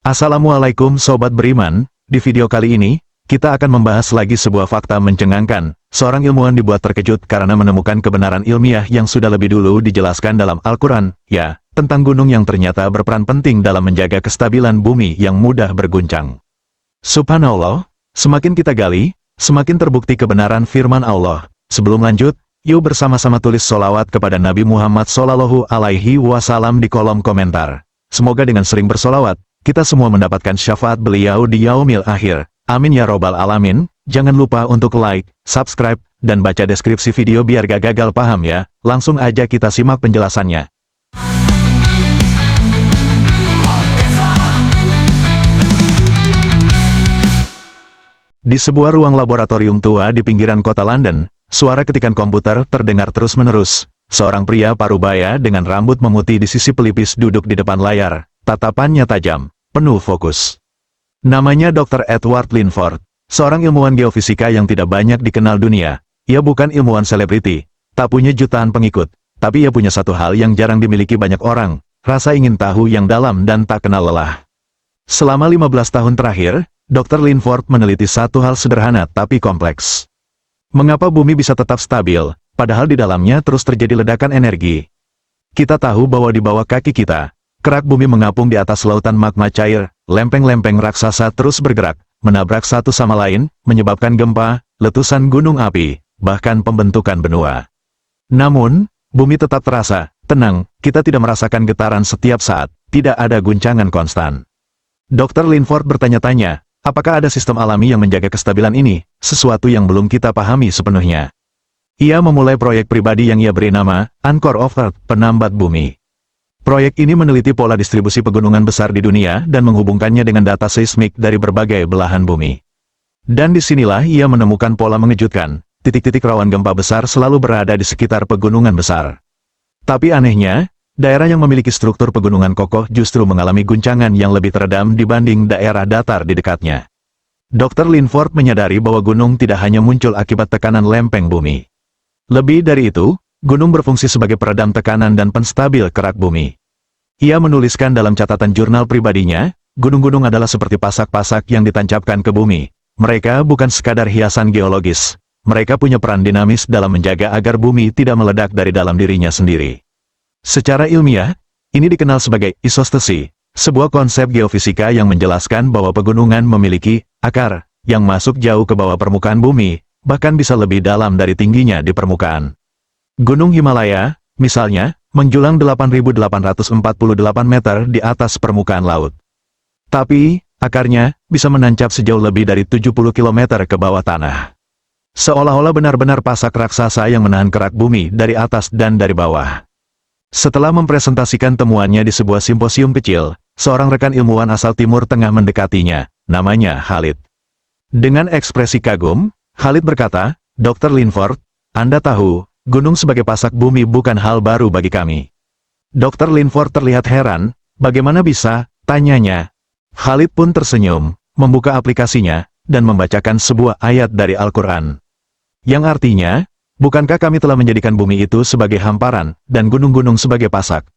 Assalamualaikum Sobat Beriman, di video kali ini, kita akan membahas lagi sebuah fakta mencengangkan. Seorang ilmuwan dibuat terkejut karena menemukan kebenaran ilmiah yang sudah lebih dulu dijelaskan dalam Al-Quran, ya, tentang gunung yang ternyata berperan penting dalam menjaga kestabilan bumi yang mudah berguncang. Subhanallah, semakin kita gali, semakin terbukti kebenaran firman Allah. Sebelum lanjut, yuk bersama-sama tulis sholawat kepada Nabi Muhammad SAW di kolom komentar. Semoga dengan sering bersolawat, kita semua mendapatkan syafaat beliau di yaumil akhir. Amin ya robbal alamin. Jangan lupa untuk like, subscribe, dan baca deskripsi video biar gak gagal paham ya. Langsung aja kita simak penjelasannya. Di sebuah ruang laboratorium tua di pinggiran kota London, suara ketikan komputer terdengar terus-menerus. Seorang pria parubaya dengan rambut memutih di sisi pelipis duduk di depan layar, tatapannya tajam, penuh fokus. Namanya Dr. Edward Linford, seorang ilmuwan geofisika yang tidak banyak dikenal dunia. Ia bukan ilmuwan selebriti, tak punya jutaan pengikut, tapi ia punya satu hal yang jarang dimiliki banyak orang, rasa ingin tahu yang dalam dan tak kenal lelah. Selama 15 tahun terakhir, Dr. Linford meneliti satu hal sederhana tapi kompleks. Mengapa bumi bisa tetap stabil, padahal di dalamnya terus terjadi ledakan energi? Kita tahu bahwa di bawah kaki kita, kerak bumi mengapung di atas lautan magma cair, lempeng-lempeng raksasa terus bergerak, menabrak satu sama lain, menyebabkan gempa, letusan gunung api, bahkan pembentukan benua. Namun, bumi tetap terasa tenang, kita tidak merasakan getaran setiap saat, tidak ada guncangan konstan. Dr. Linford bertanya-tanya, apakah ada sistem alami yang menjaga kestabilan ini, sesuatu yang belum kita pahami sepenuhnya. Ia memulai proyek pribadi yang ia beri nama, Anchor of Earth, penambat bumi. Proyek ini meneliti pola distribusi pegunungan besar di dunia dan menghubungkannya dengan data seismik dari berbagai belahan bumi. Dan disinilah ia menemukan pola mengejutkan, titik-titik rawan gempa besar selalu berada di sekitar pegunungan besar. Tapi anehnya, daerah yang memiliki struktur pegunungan kokoh justru mengalami guncangan yang lebih teredam dibanding daerah datar di dekatnya. Dr. Linford menyadari bahwa gunung tidak hanya muncul akibat tekanan lempeng bumi. Lebih dari itu, gunung berfungsi sebagai peredam tekanan dan penstabil kerak bumi. Ia menuliskan dalam catatan jurnal pribadinya, gunung-gunung adalah seperti pasak-pasak yang ditancapkan ke bumi. Mereka bukan sekadar hiasan geologis. Mereka punya peran dinamis dalam menjaga agar bumi tidak meledak dari dalam dirinya sendiri. Secara ilmiah, ini dikenal sebagai isostesi, sebuah konsep geofisika yang menjelaskan bahwa pegunungan memiliki akar yang masuk jauh ke bawah permukaan bumi, bahkan bisa lebih dalam dari tingginya di permukaan. Gunung Himalaya, misalnya, menjulang 8.848 meter di atas permukaan laut. Tapi, akarnya bisa menancap sejauh lebih dari 70 km ke bawah tanah. Seolah-olah benar-benar pasak raksasa yang menahan kerak bumi dari atas dan dari bawah. Setelah mempresentasikan temuannya di sebuah simposium kecil, seorang rekan ilmuwan asal Timur Tengah mendekatinya, namanya Khalid. Dengan ekspresi kagum, Khalid berkata, Dr. Linford, Anda tahu, gunung sebagai pasak bumi bukan hal baru bagi kami. Dr. Linford terlihat heran, bagaimana bisa, tanyanya. Khalid pun tersenyum, membuka aplikasinya, dan membacakan sebuah ayat dari Al-Quran. Yang artinya, bukankah kami telah menjadikan bumi itu sebagai hamparan, dan gunung-gunung sebagai pasak?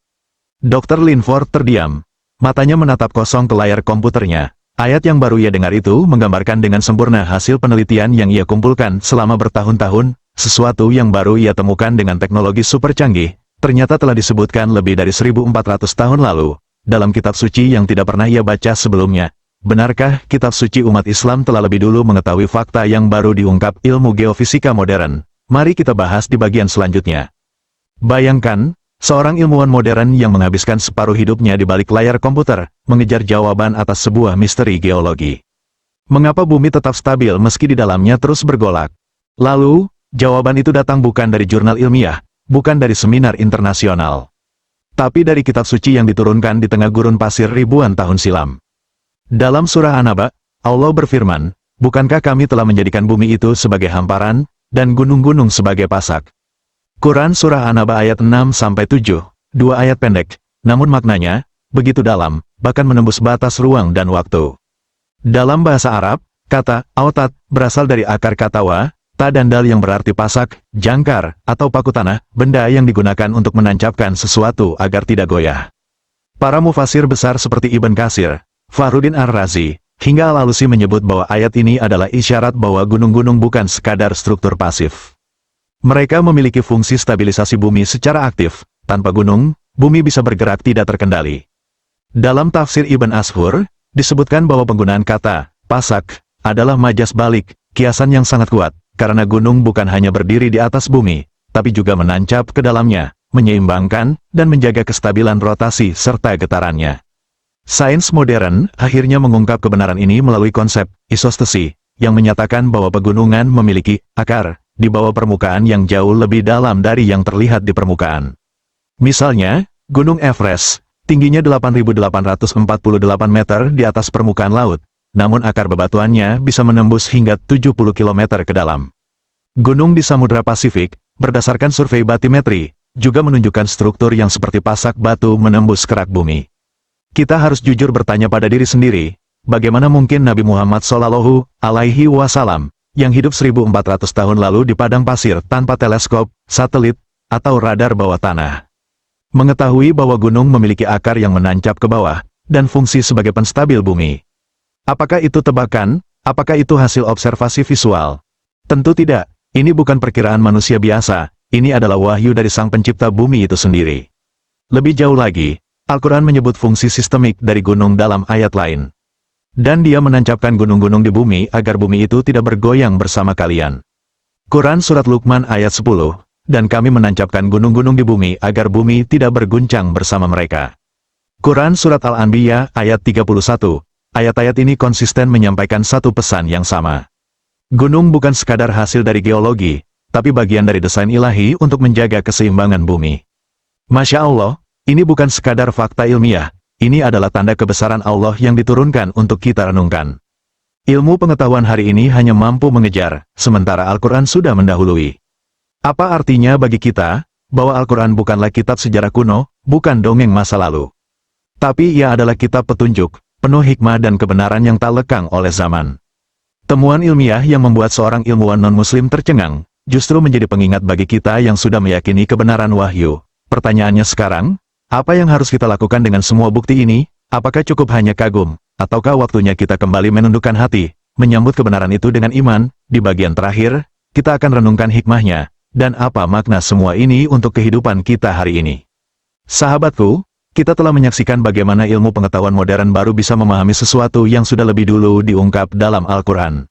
Dr. Linford terdiam. Matanya menatap kosong ke layar komputernya. Ayat yang baru ia dengar itu menggambarkan dengan sempurna hasil penelitian yang ia kumpulkan selama bertahun-tahun, sesuatu yang baru ia temukan dengan teknologi super canggih, ternyata telah disebutkan lebih dari 1400 tahun lalu, dalam kitab suci yang tidak pernah ia baca sebelumnya. Benarkah kitab suci umat Islam telah lebih dulu mengetahui fakta yang baru diungkap ilmu geofisika modern? Mari kita bahas di bagian selanjutnya. Bayangkan, seorang ilmuwan modern yang menghabiskan separuh hidupnya di balik layar komputer, mengejar jawaban atas sebuah misteri geologi. Mengapa bumi tetap stabil meski di dalamnya terus bergolak? Lalu, jawaban itu datang bukan dari jurnal ilmiah, bukan dari seminar internasional, tapi dari kitab suci yang diturunkan di tengah gurun pasir ribuan tahun silam. Dalam surah An-Naba, Allah berfirman, bukankah kami telah menjadikan bumi itu sebagai hamparan, dan gunung-gunung sebagai pasak? Quran Surah An-Naba ayat 6-7, dua ayat pendek, namun maknanya, begitu dalam, bahkan menembus batas ruang dan waktu. Dalam bahasa Arab, kata autat berasal dari akar kata wa, ta dan dal yang berarti pasak, jangkar, atau paku tanah, benda yang digunakan untuk menancapkan sesuatu agar tidak goyah. Para mufasir besar seperti Ibn Katsir, Fahrudin Ar-Razi, hingga Al-Alusi menyebut bahwa ayat ini adalah isyarat bahwa gunung-gunung bukan sekadar struktur pasif. Mereka memiliki fungsi stabilisasi bumi secara aktif. Tanpa gunung, bumi bisa bergerak tidak terkendali. Dalam tafsir Ibn Ashur, disebutkan bahwa penggunaan kata pasak adalah majas balik, kiasan yang sangat kuat, karena gunung bukan hanya berdiri di atas bumi, tapi juga menancap ke dalamnya, menyeimbangkan, dan menjaga kestabilan rotasi serta getarannya. Sains modern akhirnya mengungkap kebenaran ini melalui konsep isostesi, yang menyatakan bahwa pegunungan memiliki akar di bawah permukaan yang jauh lebih dalam dari yang terlihat di permukaan. Misalnya, Gunung Everest, tingginya 8.848 meter di atas permukaan laut, namun akar bebatuannya bisa menembus hingga 70 km ke dalam. Gunung di Samudra Pasifik, berdasarkan survei batimetri, juga menunjukkan struktur yang seperti pasak batu menembus kerak bumi. Kita harus jujur bertanya pada diri sendiri, bagaimana mungkin Nabi Muhammad SAW, yang hidup 1400 tahun lalu di padang pasir tanpa teleskop, satelit, atau radar bawah tanah, mengetahui bahwa gunung memiliki akar yang menancap ke bawah, dan fungsi sebagai penstabil bumi. Apakah itu tebakan? Apakah itu hasil observasi visual? Tentu tidak, ini bukan perkiraan manusia biasa, ini adalah wahyu dari Sang Pencipta bumi itu sendiri. Lebih jauh lagi, Al-Quran menyebut fungsi sistemik dari gunung dalam ayat lain. Dan dia menancapkan gunung-gunung di bumi agar bumi itu tidak bergoyang bersama kalian. Quran Surat Luqman ayat 10, dan kami menancapkan gunung-gunung di bumi agar bumi tidak berguncang bersama mereka. Quran Surat Al-Anbiya ayat 31, ayat-ayat ini konsisten menyampaikan satu pesan yang sama. Gunung bukan sekadar hasil dari geologi, tapi bagian dari desain ilahi untuk menjaga keseimbangan bumi. Masya Allah, ini bukan sekadar fakta ilmiah, ini adalah tanda kebesaran Allah yang diturunkan untuk kita renungkan. Ilmu pengetahuan hari ini hanya mampu mengejar, sementara Al-Quran sudah mendahului. Apa artinya bagi kita, bahwa Al-Quran bukanlah kitab sejarah kuno, bukan dongeng masa lalu. Tapi ia adalah kitab petunjuk, penuh hikmah dan kebenaran yang tak lekang oleh zaman. Temuan ilmiah yang membuat seorang ilmuwan non-muslim tercengang, justru menjadi pengingat bagi kita yang sudah meyakini kebenaran wahyu. Pertanyaannya sekarang, apa yang harus kita lakukan dengan semua bukti ini? Apakah cukup hanya kagum, ataukah waktunya kita kembali menundukkan hati, menyambut kebenaran itu dengan iman? Di bagian terakhir, kita akan renungkan hikmahnya, dan apa makna semua ini untuk kehidupan kita hari ini. Sahabatku, kita telah menyaksikan bagaimana ilmu pengetahuan modern baru bisa memahami sesuatu yang sudah lebih dulu diungkap dalam Al-Quran.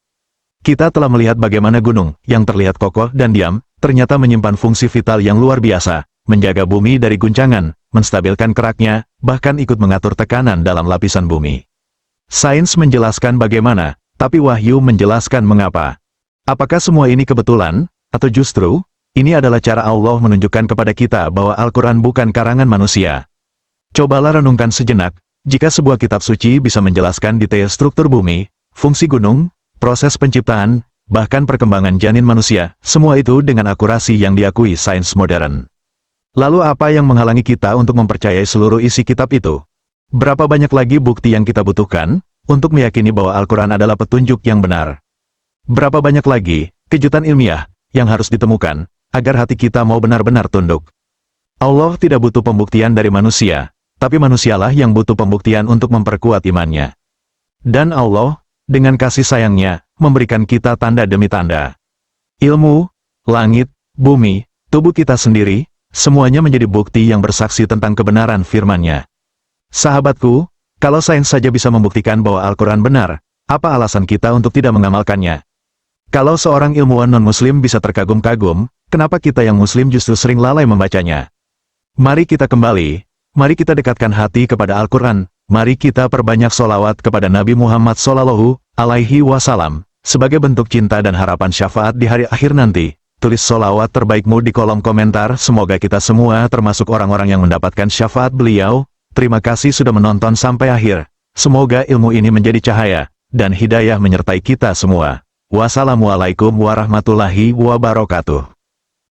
Kita telah melihat bagaimana gunung, yang terlihat kokoh dan diam, ternyata menyimpan fungsi vital yang luar biasa, menjaga bumi dari guncangan, menstabilkan keraknya, bahkan ikut mengatur tekanan dalam lapisan bumi. Sains menjelaskan bagaimana, tapi wahyu menjelaskan mengapa. Apakah semua ini kebetulan, atau justru, ini adalah cara Allah menunjukkan kepada kita bahwa Al-Quran bukan karangan manusia? Cobalah renungkan sejenak, jika sebuah kitab suci bisa menjelaskan detail struktur bumi, fungsi gunung, proses penciptaan, bahkan perkembangan janin manusia, semua itu dengan akurasi yang diakui sains modern. Lalu apa yang menghalangi kita untuk mempercayai seluruh isi kitab itu? Berapa banyak lagi bukti yang kita butuhkan, untuk meyakini bahwa Al-Quran adalah petunjuk yang benar? Berapa banyak lagi, kejutan ilmiah, yang harus ditemukan, agar hati kita mau benar-benar tunduk? Allah tidak butuh pembuktian dari manusia, tapi manusialah yang butuh pembuktian untuk memperkuat imannya. Dan Allah, dengan kasih sayangnya, memberikan kita tanda demi tanda. Ilmu, langit, bumi, tubuh kita sendiri, semuanya menjadi bukti yang bersaksi tentang kebenaran firman-Nya. Sahabatku, kalau sains saja bisa membuktikan bahwa Al-Quran benar, apa alasan kita untuk tidak mengamalkannya? Kalau seorang ilmuwan non-muslim bisa terkagum-kagum, kenapa kita yang muslim justru sering lalai membacanya? Mari kita kembali, mari kita dekatkan hati kepada Al-Quran, mari kita perbanyak sholawat kepada Nabi Muhammad SAW, sebagai bentuk cinta dan harapan syafaat di hari akhir nanti. Tulis sholawat terbaikmu di kolom komentar, semoga kita semua termasuk orang-orang yang mendapatkan syafaat beliau. Terima kasih sudah menonton sampai akhir. Semoga ilmu ini menjadi cahaya, dan hidayah menyertai kita semua. Wassalamualaikum warahmatullahi wabarakatuh.